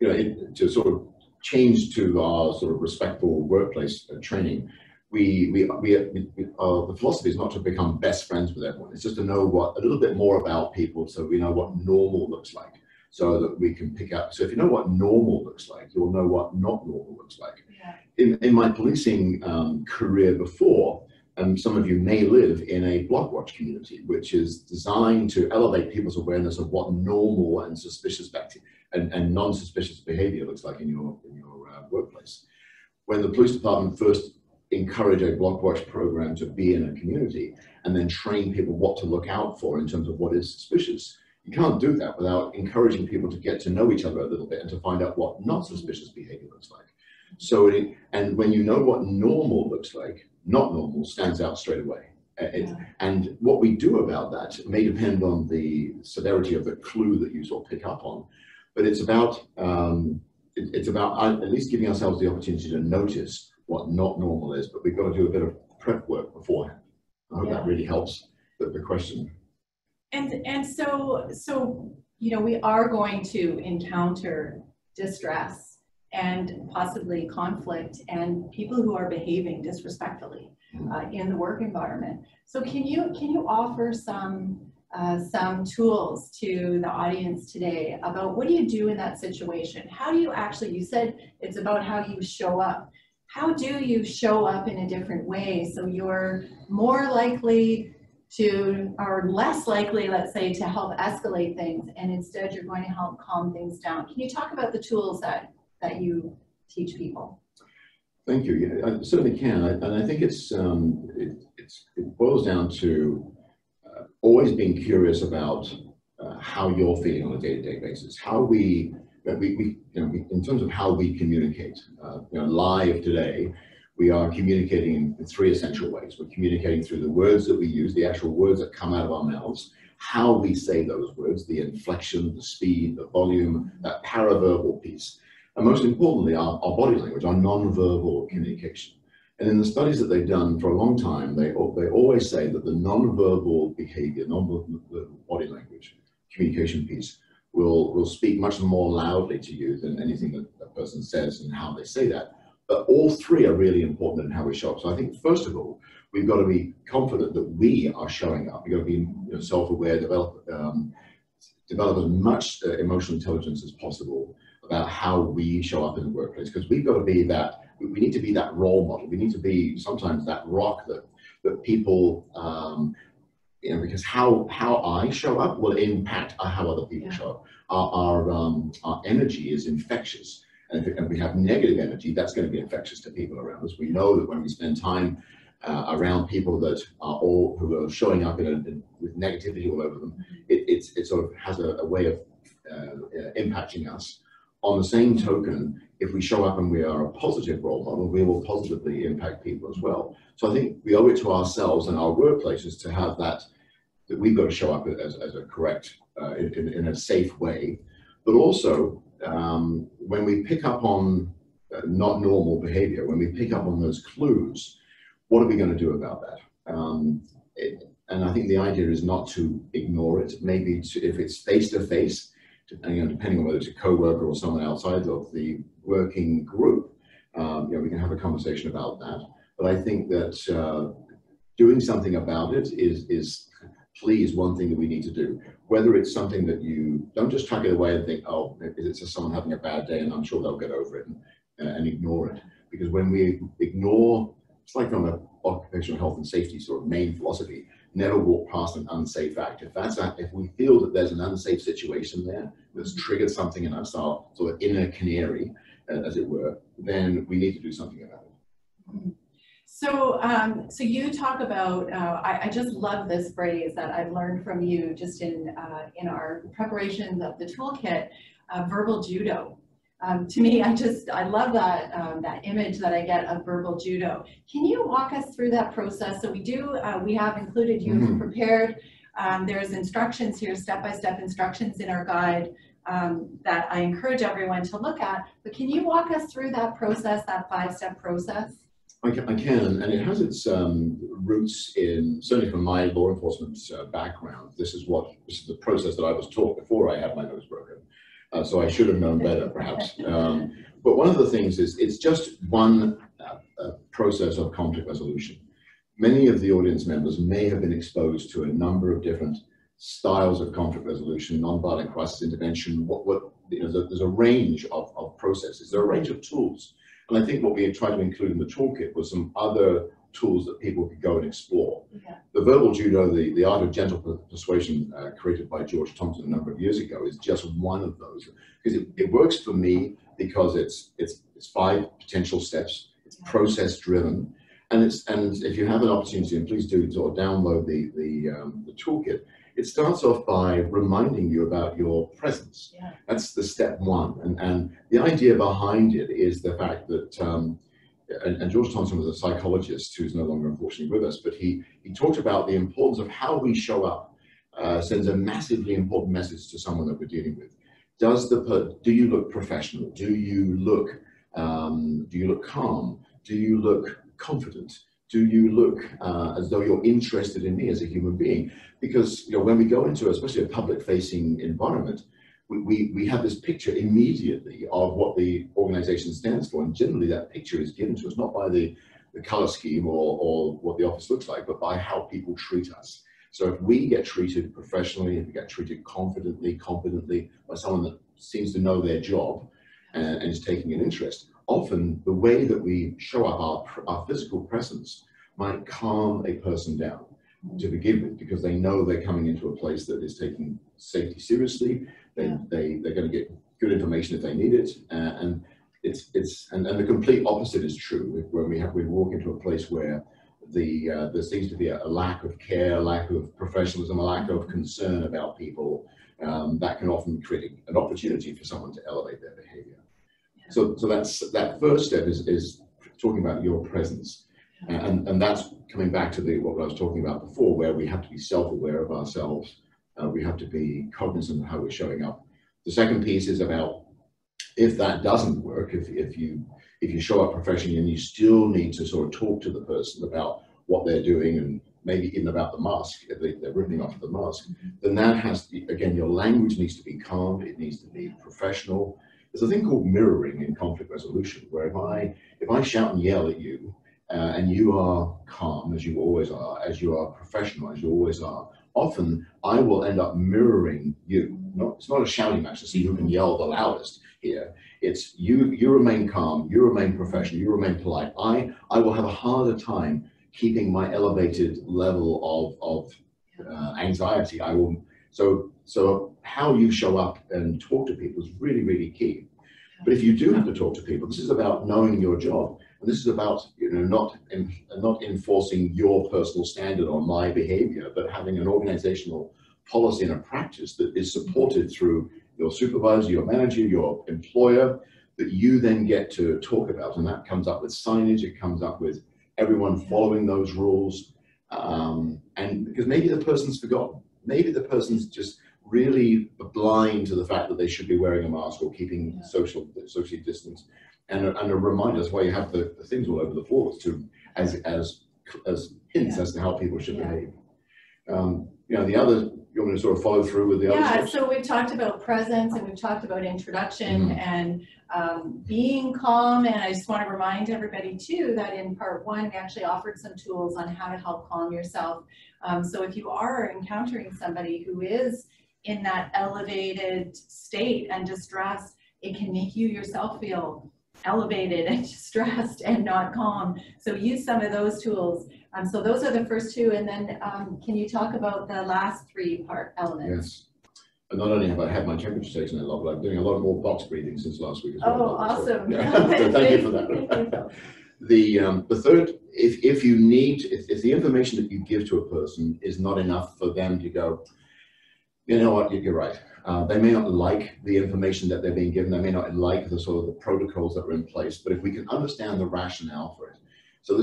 to sort of change to our sort of respectful workplace training. The philosophy is not to become best friends with everyone. It's just to know a little bit more about people, so we know what normal looks like, so that we can pick up. So if you know what normal looks like, you'll know what not normal looks like. Yeah. In my policing career before, some of you may live in a block watch community, which is designed to elevate people's awareness of what normal and suspicious and non-suspicious behavior looks like in your workplace. When the police department first encourage a block watch program to be in a community and then train people what to look out for in terms of what is suspicious, you can't do that without encouraging people to get to know each other a little bit and to find out what not suspicious behavior looks like. So, and when you know what normal looks like, not normal stands out straight away. And what we do about that may depend on the severity of the clue that you sort of pick up on, but it's about at least giving ourselves the opportunity to notice what not normal is, but we've got to do a bit of prep work beforehand. I hope that really helps the question. And so we are going to encounter distress and possibly conflict and people who are behaving disrespectfully in the work environment. So can you offer some tools to the audience today about what do you do in that situation? How do you actually, you said it's about how you show up. How do you show up in a different way so you're more likely are less likely, let's say, to help escalate things, and instead you're going to help calm things down. Can you talk about the tools that you teach people? Thank you. Yeah, I certainly can, and I think it boils down to always being curious about how you're feeling on a day-to-day basis. How we in terms of how we communicate. Live today, we are communicating in three essential ways. We're communicating through the words that we use, the actual words that come out of our mouths, how we say those words, the inflection, the speed, the volume, that paraverbal piece. And most importantly, our body language, our non-verbal communication. And in the studies that they've done for a long time, they always say that the non-verbal behavior, non-verbal body language, communication piece will speak much more loudly to you than anything that a person says and how they say that. But all three are really important in how we show up. So I think, first of all, we've got to be confident that we are showing up. We've got to be self-aware, develop as much emotional intelligence as possible about how we show up in the workplace, because we've got to be that, we need to be that role model. We need to be sometimes that rock that people, because how I show up will impact how other people show up. Our energy is infectious. And if we have negative energy, that's going to be infectious to people around us. We know that when we spend time around people that are who are showing up with negativity all over them, it sort of has a way of impacting us. On the same token, if we show up and we are a positive role model, we will positively impact people as well. So I think we owe it to ourselves and our workplaces to have that we've got to show up as a correct, in a safe way. But also, when we pick up on not normal behavior, when we pick up on those clues, what are we going to do about that? And I think the idea is not to ignore it. Maybe if it's face-to-face, depending on whether it's a co-worker or someone outside of the working group, we can have a conversation about that. But I think that doing something about it is please one thing that we need to do. Whether it's something that you don't just tuck it away and think, oh, it's just someone having a bad day and I'm sure they'll get over it and ignore it. Because when we ignore, it's like from an occupational health and safety sort of main philosophy, never walk past an unsafe act. If we feel that there's an unsafe situation there that's triggered something in us, our sort of inner canary, as it were, then we need to do something about it. So, so you talk about, I just love this phrase that I've learned from you just in our preparations of the toolkit, verbal judo. To me, I love that, that image that I get of verbal judo. Can you walk us through that process? So we have included, you've prepared, there's instructions here, step-by-step instructions in our guide that I encourage everyone to look at. But can you walk us through that process, that 5-step process? I can, and it has its roots in, certainly from my law enforcement background, this is the process that I was taught before I had my nose broken. So I should have known better, perhaps. But one of the things is, it's just one process of conflict resolution. Many of the audience members may have been exposed to a number of different styles of conflict resolution, nonviolent crisis intervention. There's a range of processes. There are a range of tools. And I think what we tried to include in the toolkit was some other tools that people could go and explore. Yeah. The verbal judo, the art of gentle persuasion, created by George Thompson a number of years ago, is just one of those. Because it works for me because it's 5 potential steps. It's process driven, and if you have an opportunity, and please do sort of download the toolkit. It starts off by reminding you about your presence. Yeah. That's the step 1. And the idea behind it is the fact that, and George Thompson was a psychologist who's no longer unfortunately with us, but he talked about the importance of how we show up sends a massively important message to someone that we're dealing with. Do you look professional? Do you look calm? Do you look confident? Do you look as though you're interested in me as a human being? Because when we go into especially a public-facing environment, we have this picture immediately of what the organization stands for, and generally that picture is given to us not by the color scheme or what the office looks like, but by how people treat us. So if we get treated professionally, if we get treated confidently, competently by someone that seems to know their job and is taking an interest, often the way that we show up our physical presence might calm a person down. to begin with, because they know they're coming into a place that is taking safety seriously. They're going to get good information if they need it, and the complete opposite is true when we walk into a place where there seems to be a lack of care, lack of professionalism, a lack of concern about people. That can often create an opportunity for someone to elevate their behavior. So that first step is talking about your presence. And that's coming back to what I was talking about before, where we have to be self-aware of ourselves. We have to be cognizant of how we're showing up. The second piece is about, if that doesn't work, if you show up professionally and you still need to sort of talk to the person about what they're doing, and maybe even about the mask, if they're ripping off the mask, then that has to be, again, your language needs to be calm, it needs to be professional. There's a thing called mirroring in conflict resolution, where if I shout and yell at you, and you are calm, as you always are, as you are professional, as you always are, often I will end up mirroring you. It's not a shouting match to see who can yell the loudest here. It's you remain calm, you remain professional, you remain polite. I will have a harder time keeping my elevated level of anxiety. So how you show up and talk to people is really, really key. But if you do have to talk to people, this is about knowing your job. And this is about, not enforcing your personal standard on my behavior, but having an organizational policy and a practice that is supported through your supervisor, your manager, your employer, that you then get to talk about. And that comes up with signage, it comes up with everyone following those rules. And because maybe the person's forgotten, maybe the person's just really blind to the fact that they should be wearing a mask or keeping socially distanced. And a reminder, that's why you have the things all over the floors as hints as to how people should behave. The other, you want me to sort of follow through with the other steps? So we've talked about presence and we've talked about introduction and being calm. And I just want to remind everybody too that in part one, we actually offered some tools on how to help calm yourself. So if you are encountering somebody who is in that elevated state and distress, it can make you yourself feel elevated and distressed and not calm. So use some of those tools. So those are the first two. And then can you talk about the last three elements? Yes. And not only have I had my temperature taken a lot, but I'm doing a lot more box breathing since last week as well. Oh, awesome. So thank you for that. The third, if the information that you give to a person is not enough for them to go, you know what, you're right. They may not like the information that they're being given. They may not like the sort of the protocols that are in place. But if we can understand the rationale for it, so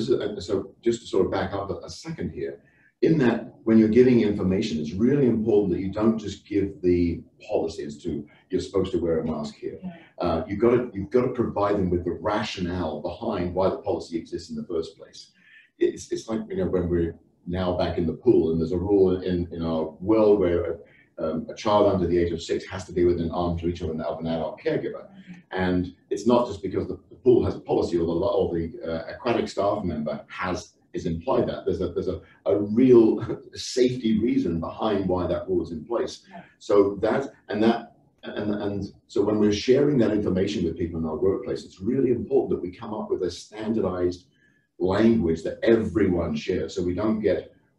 just to sort of back up a second here, in that when you're giving information, it's really important that you don't just give the policy as to you're supposed to wear a mask here. You've got to provide them with the rationale behind why the policy exists in the first place. It's like when we're now back in the pool and there's a rule in our world where a child under the age of 6 has to be within arm's reach of an adult caregiver. And it's not just because the pool has a policy or the aquatic staff member is implied that. There's a real safety reason behind why that rule is in place. So so when we're sharing that information with people in our workplace, it's really important that we come up with a standardized language that everyone shares. So we don't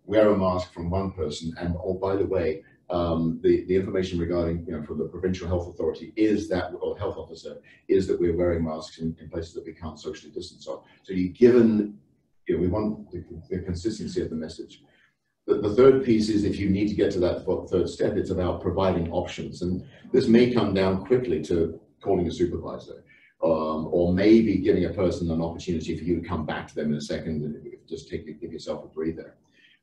wear a mask from one person and, oh, by the way, the information regarding, from the provincial health authority is that, or health officer, is that we're wearing masks in places that we can't socially distance on. So we want the consistency of the message. The third piece is, if you need to get to that third step, it's about providing options. And this may come down quickly to calling a supervisor, or maybe giving a person an opportunity for you to come back to them in a second and just give yourself a breather.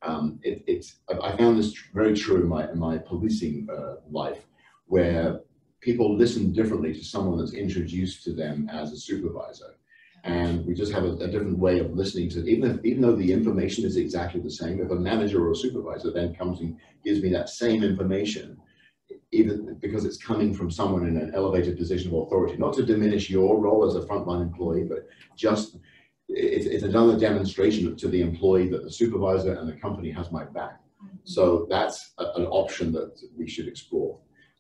I found this very true in my policing life, where people listen differently to someone that's introduced to them as a supervisor. And we just have a different way of listening to, even though the information is exactly the same. If a manager or a supervisor then comes and gives me that same information, even because it's coming from someone in an elevated position of authority, not to diminish your role as a frontline employee, but just it's another demonstration to the employee that the supervisor and the company has my back. So that's an option that we should explore.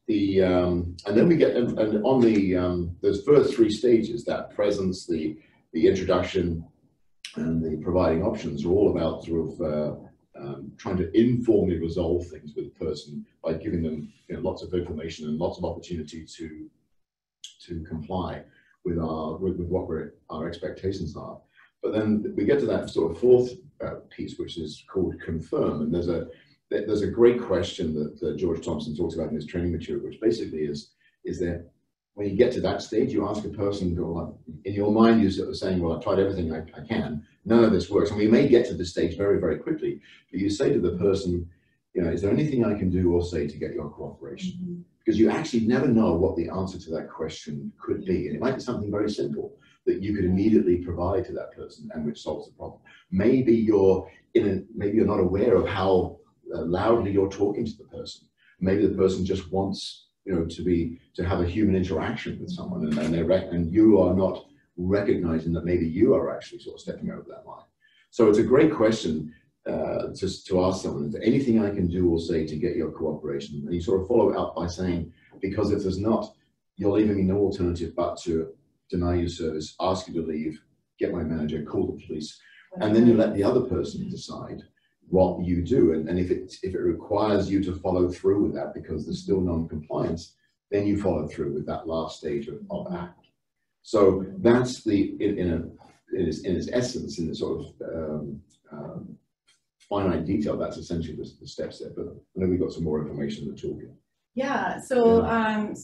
And then we get, and on those first three stages, that presence, the introduction, and the providing options are all about sort of trying to informally resolve things with a person by giving them lots of information and lots of opportunity to comply with what our expectations are. But then we get to that sort of fourth piece, which is called confirm. And there's a great question that George Thompson talks about in his training material, which basically is that when you get to that stage, you ask a person, in your mind, you're sort of saying, well, I've tried everything I can. None of this works. And we may get to this stage very, very quickly. But you say to the person, is there anything I can do or say to get your cooperation? Mm-hmm. Because you actually never know what the answer to that question could be. And it might be something very simple that you could immediately provide to that person and which solves the problem. Maybe you're not aware of how loudly you're talking to the person. Maybe the person just wants to have a human interaction with someone, and you are not recognizing that maybe you are actually sort of stepping over that line. So it's a great question to ask someone, is there anything I can do or say to get your cooperation? And you sort of follow it up by saying, because if there's not, you're leaving me no alternative but to deny you service, ask you to leave, get my manager, call the police, and then you let the other person decide what you do. And if it requires you to follow through with that because there's still non-compliance, then you follow through with that last stage of act. So that's in its essence, in the sort of finite detail, that's essentially the steps there. But I know we've got some more information in the toolkit. Yeah, so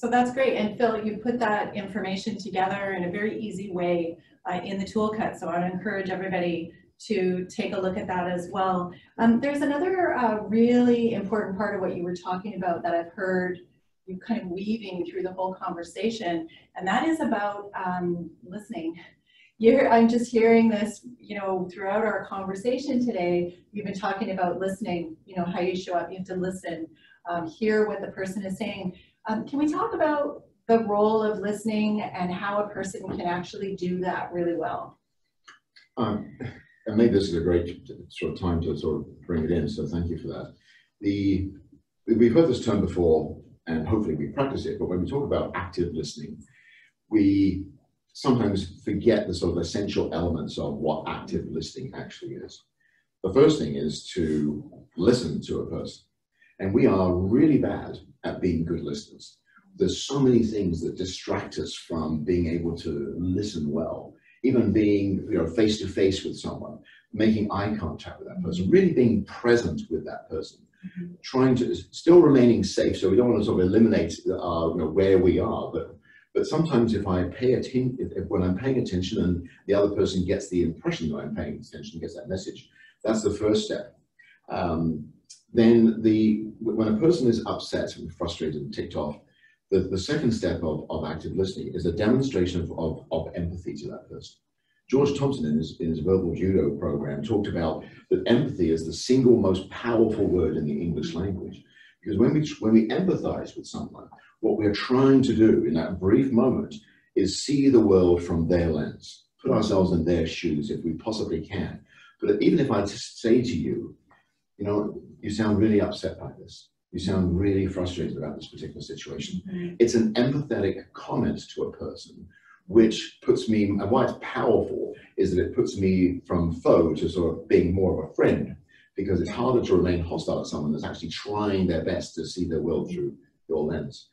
that's great. And Phil, you put that information together in a very easy way in the toolkit. So I'd encourage everybody to take a look at that as well. There's another really important part of what you were talking about that I've heard you kind of weaving through the whole conversation, and that is about listening. I'm just hearing this, throughout our conversation today. You've been talking about listening, how you show up, you have to listen, hear what the person is saying. Can we talk about the role of listening and how a person can actually do that really well? And maybe this is a great sort of time to sort of bring it in, so thank you for that. We've heard this term before, and hopefully we practice it, but when we talk about active listening, we sometimes forget the sort of essential elements of what active listening actually is. The first thing is to listen to a person, and we are really bad at being good listeners. There's so many things that distract us from being able to listen well. Even being face to face with someone, making eye contact with that person, really being present with that person, trying to still remaining safe. So we don't want to sort of eliminate where we are, but sometimes if I pay attention, when I'm paying attention and the other person gets the impression that I'm paying attention, gets that message, that's the first step. Then when a person is upset and frustrated and ticked off, the second step of active listening is a demonstration of empathy to that person. George Thompson, in his verbal judo program, talked about that empathy is the single most powerful word in the English language. Because when we empathize with someone, what we're trying to do in that brief moment is see the world from their lens, put ourselves in their shoes if we possibly can. But even if I just say to you, you sound really upset by this. You sound really frustrated about this particular situation. Mm-hmm. It's an empathetic comment to a person, which puts me, and why it's powerful is that it puts me from foe to sort of being more of a friend, because it's harder to remain hostile to someone that's actually trying their best to see their world through your lens.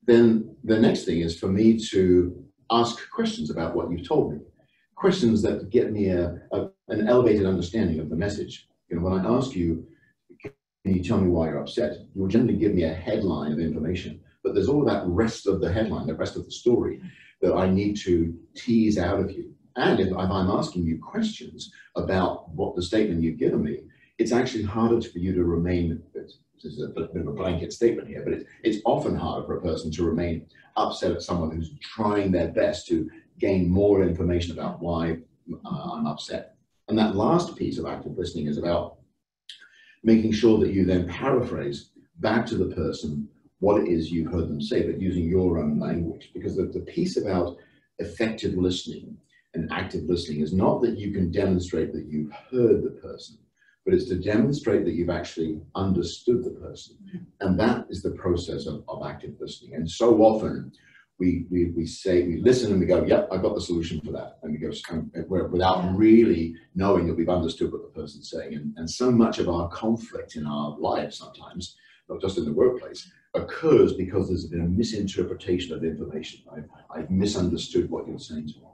Then the next thing is for me to ask questions about what you've told me, questions that get me an elevated understanding of the message. When I ask you, can you tell me why you're upset? You will generally give me a headline of information, but there's all that rest of the headline, the rest of the story that I need to tease out of you. And if I'm asking you questions about what the statement you've given me, it's actually harder for you to remain, this is a bit of a blanket statement here, but it's often harder for a person to remain upset at someone who's trying their best to gain more information about why I'm upset. And that last piece of active listening is about making sure that you then paraphrase back to the person what it is you've heard them say, but using your own language. Because the piece about effective listening and active listening is not that you can demonstrate that you've heard the person, but it's to demonstrate that you've actually understood the person. And that is the process of active listening. And so often we listen and we go, yep, I got the solution for that. And we go without really knowing that we've understood what the person's saying. And so much of our conflict in our lives sometimes, not just in the workplace, occurs because there's been a misinterpretation of information. I've misunderstood what you're saying to me.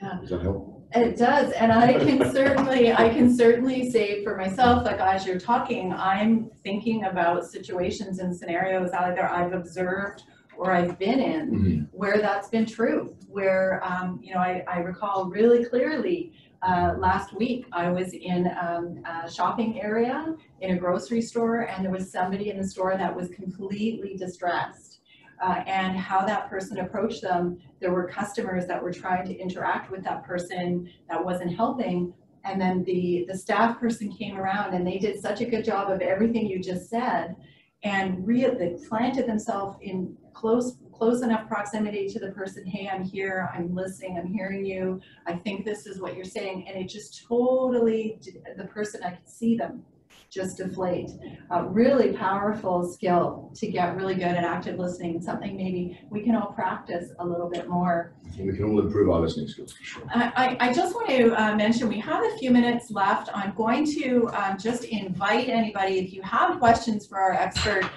Yeah. Does that help? It does, and I can certainly say for myself, like as you're talking, I'm thinking about situations and scenarios either I've observed or I've been in where that's been true. Where you know, I recall really clearly last week I was in a shopping area in a grocery store, and there was somebody in the store that was completely distressed. And how that person approached them. There were customers that were trying to interact with that person that wasn't helping. And then the staff person came around and they did such a good job of everything you just said, and really planted themselves in close enough proximity to the person. Hey, I'm here, I'm listening, I'm hearing you. I think this is what you're saying. And it just totally, the person, I could see them just deflate. A really powerful skill to get really good at active listening, something maybe we can all practice a little bit more. I think we can all improve our listening skills for sure. I just want to mention we have a few minutes left. I'm going to just invite anybody, if you have questions for our expert,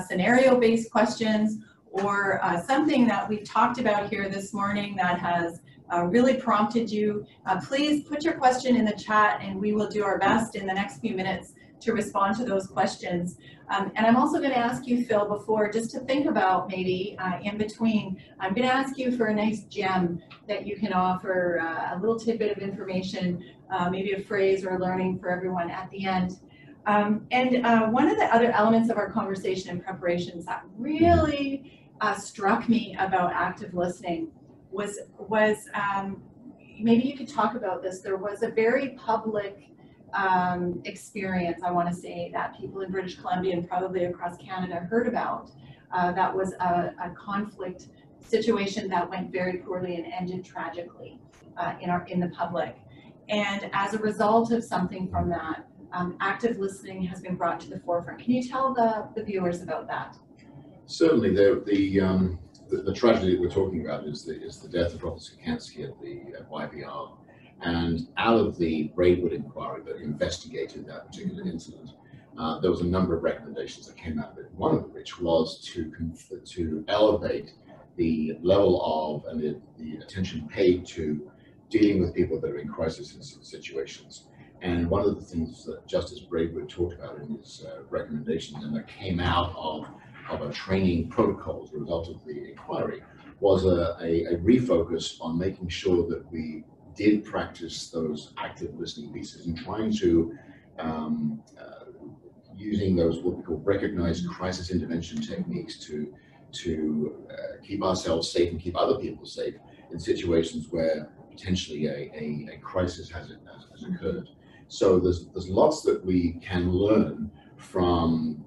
scenario-based questions, or something that we've talked about here this morning that has really prompted you, please put your question in the chat and we will do our best in the next few minutes to respond to those questions. And I'm also going to ask you, Phil, before, just to think about maybe in between, I'm going to ask you for a nice gem that you can offer, a little tidbit of information, maybe a phrase or a learning for everyone at the end. And one of the other elements of our conversation and preparations that really struck me about active listening was maybe you could talk about this. There was a very public experience, I want to say, that people in British Columbia and probably across Canada heard about. That was a conflict situation that went very poorly and ended tragically in the public. And as a result of something from that, active listening has been brought to the forefront. Can you tell the viewers about that? Certainly, the tragedy that we're talking about is the death of Dr. Sikansky at the YVR. And out of the Braidwood inquiry that investigated that particular incident, there was a number of recommendations that came out of it. One of which was to elevate the level of and the attention paid to dealing with people that are in crisis situations. And one of the things that Justice Braidwood talked about in his recommendations, and that came out of a training protocol as a result of the inquiry, was a refocus on making sure that we did practice those active listening pieces and trying to using those what we call recognized crisis intervention techniques to keep ourselves safe and keep other people safe in situations where potentially a crisis has occurred. So there's lots that we can learn from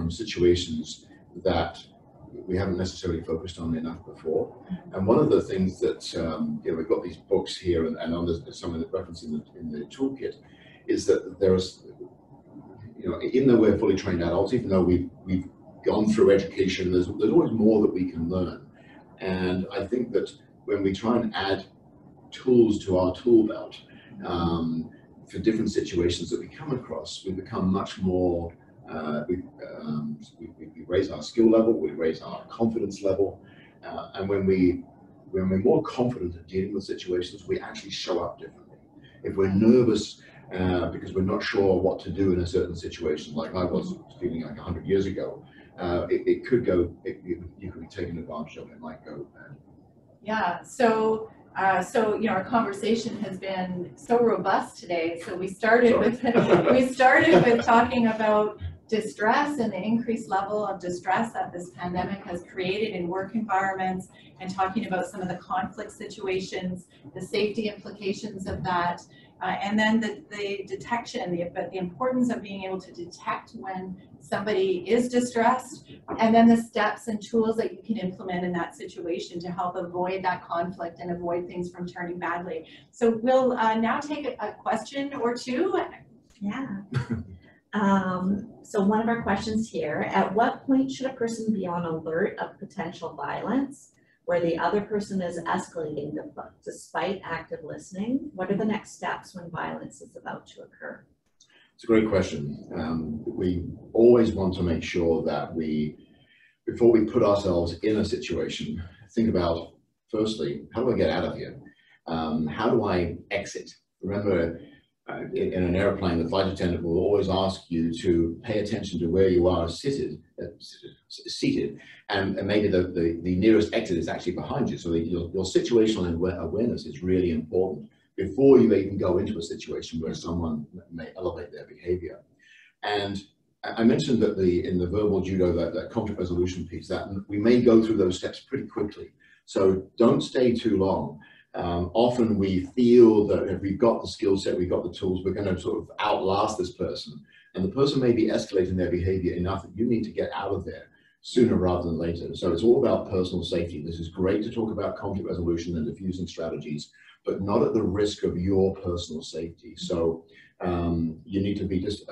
situations that we haven't necessarily focused on enough before. And one of the things that, you know, we've got these books here and on some of the reference in the toolkit, is that there's, you know, even though we're fully trained adults, even though we've gone through education, there's always more that we can learn. And I think that when we try and add tools to our tool belt for different situations that we come across, we become much more we raise our skill level, we raise our confidence level, and when we're more confident at dealing with situations, we actually show up differently. If we're nervous because we're not sure what to do in a certain situation, like I was feeling like 100 years ago, it could go, you could be taken advantage of, it might go bad. Yeah, so you know, our conversation has been so robust today. So we started with talking about distress and the increased level of distress that this pandemic has created in work environments, and talking about some of the conflict situations, the safety implications of that, and then the detection, the importance of being able to detect when somebody is distressed, and then the steps and tools that you can implement in that situation to help avoid that conflict and avoid things from turning badly. So we'll now take a question or two. Yeah. So one of our questions here, at what point should a person be on alert of potential violence where the other person is escalating despite active listening? What are the next steps when violence is about to occur? It's a great question. We always want to make sure that before we put ourselves in a situation, think about, firstly, how do I get out of here? How do I exit? Remember, in an airplane, the flight attendant will always ask you to pay attention to where you are seated, and maybe the nearest exit is actually behind you. So your situational awareness is really important before you even go into a situation where someone may elevate their behavior. And I mentioned that in the verbal judo, that conflict resolution piece, that we may go through those steps pretty quickly. So don't stay too long. Often we feel that if we've got the skill set, we've got the tools, we're going to sort of outlast this person. And the person may be escalating their behavior enough that you need to get out of there sooner rather than later. So it's all about personal safety. This is great to talk about conflict resolution and diffusing strategies, but not at the risk of your personal safety. So you need to be just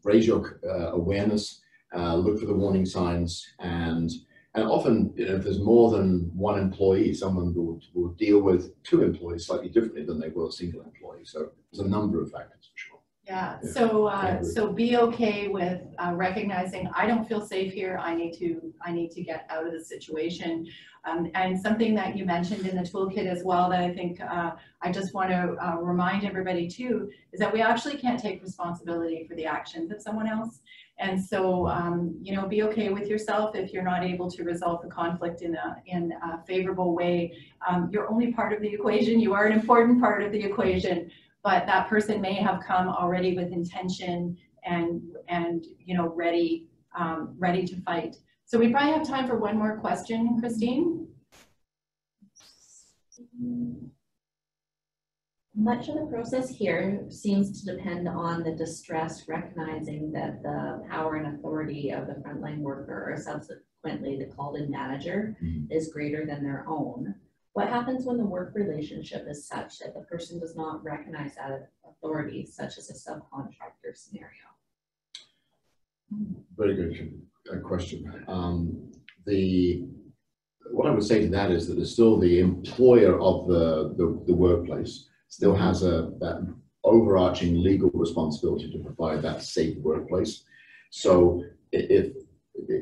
raise your awareness, look for the warning signs, and often, if there's more than one employee, someone will deal with two employees slightly differently than they will a single employee. So there's a number of factors for sure. Yeah. So be okay with recognizing I don't feel safe here. I need to get out of the situation. And something that you mentioned in the toolkit as well that I think I just want to remind everybody too is that we actually can't take responsibility for the actions of someone else. And so, be okay with yourself if you're not able to resolve the conflict in a favorable way. You're only part of the equation. You are an important part of the equation, but that person may have come already with intention and ready to fight. So we probably have time for one more question, Christine. Much of the process here seems to depend on the distress, recognizing that the power and authority of the frontline worker, or subsequently the called-in manager, is greater than their own. What happens when the work relationship is such that the person does not recognize that authority, such as a subcontractor scenario? Very good question. What I would say to that is that there's still the employer of the workplace still has that overarching legal responsibility to provide that safe workplace. So if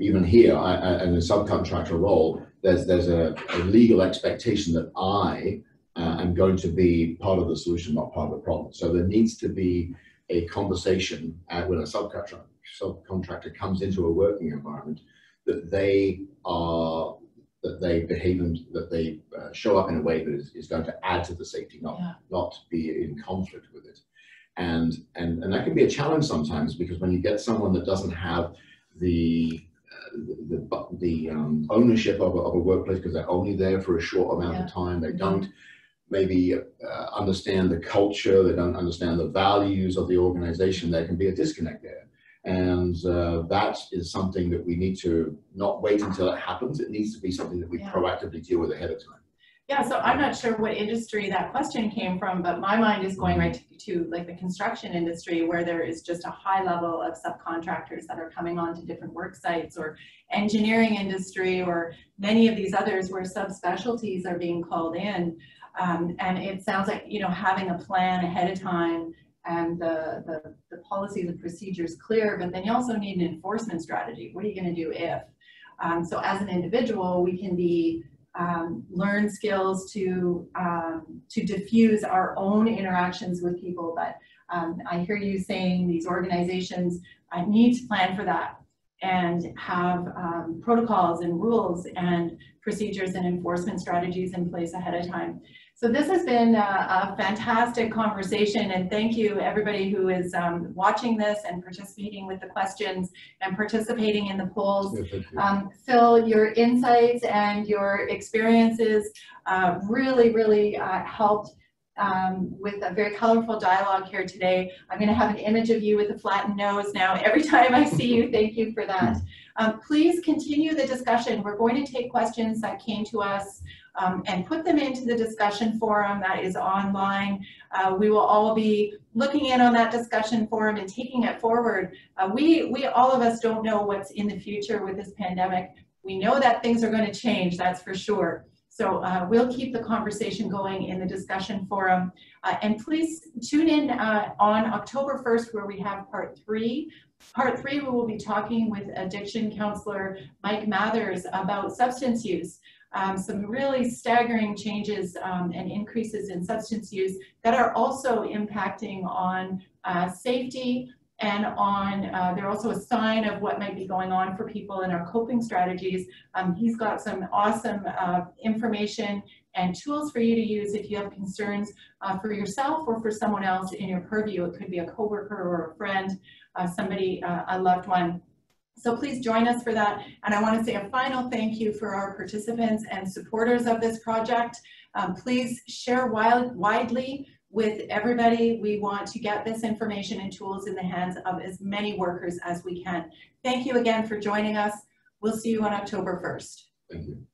even here, in a subcontractor role, there's a legal expectation that I am going to be part of the solution, not part of the problem. So there needs to be a conversation when a subcontractor comes into a working environment that they behave and that they show up in a way that is going to add to the safety, not be in conflict with it. And that can be a challenge sometimes, because when you get someone that doesn't have the ownership of a workplace, because they're only there for a short amount of time, they don't maybe understand the culture, they don't understand the values of the organization, there can be a disconnect there. And that is something that we need to not wait until it happens. It needs to be something that we proactively deal with ahead of time. Yeah, so I'm not sure what industry that question came from, but my mind is going right to like the construction industry, where there is just a high level of subcontractors that are coming onto different work sites, or engineering industry, or many of these others where subspecialties are being called in. And it sounds like, having a plan ahead of time and the policies and procedures clear, but then you also need an enforcement strategy. What are you going to do if? So as an individual, we can learn skills to diffuse our own interactions with people. But I hear you saying these organizations need to plan for that and have protocols and rules and procedures and enforcement strategies in place ahead of time. So this has been a fantastic conversation, and thank you everybody who is watching this and participating with the questions and participating in the polls. Phil, your insights and your experiences really helped with a very colorful dialogue here today. I'm going to have an image of you with a flattened nose now every time I see you. Thank you for that. Please continue the discussion. We're going to take questions that came to us and put them into the discussion forum that is online. We will all be looking in on that discussion forum and taking it forward. We all of us don't know what's in the future with this pandemic. We know that things are going to change, that's for sure. So we'll keep the conversation going in the discussion forum. And please tune in on October 1st, where we have part 3. Part 3, we will be talking with addiction counselor Mike Mathers about substance use. Some really staggering changes and increases in substance use that are also impacting on safety and on, they're also a sign of what might be going on for people in our coping strategies. He's got some awesome information and tools for you to use if you have concerns for yourself or for someone else in your purview. It could be a coworker or a friend, somebody, a loved one. So please join us for that. And I want to say a final thank you for our participants and supporters of this project. Please share widely with everybody. We want to get this information and tools in the hands of as many workers as we can. Thank you again for joining us. We'll see you on October 1st. Thank you.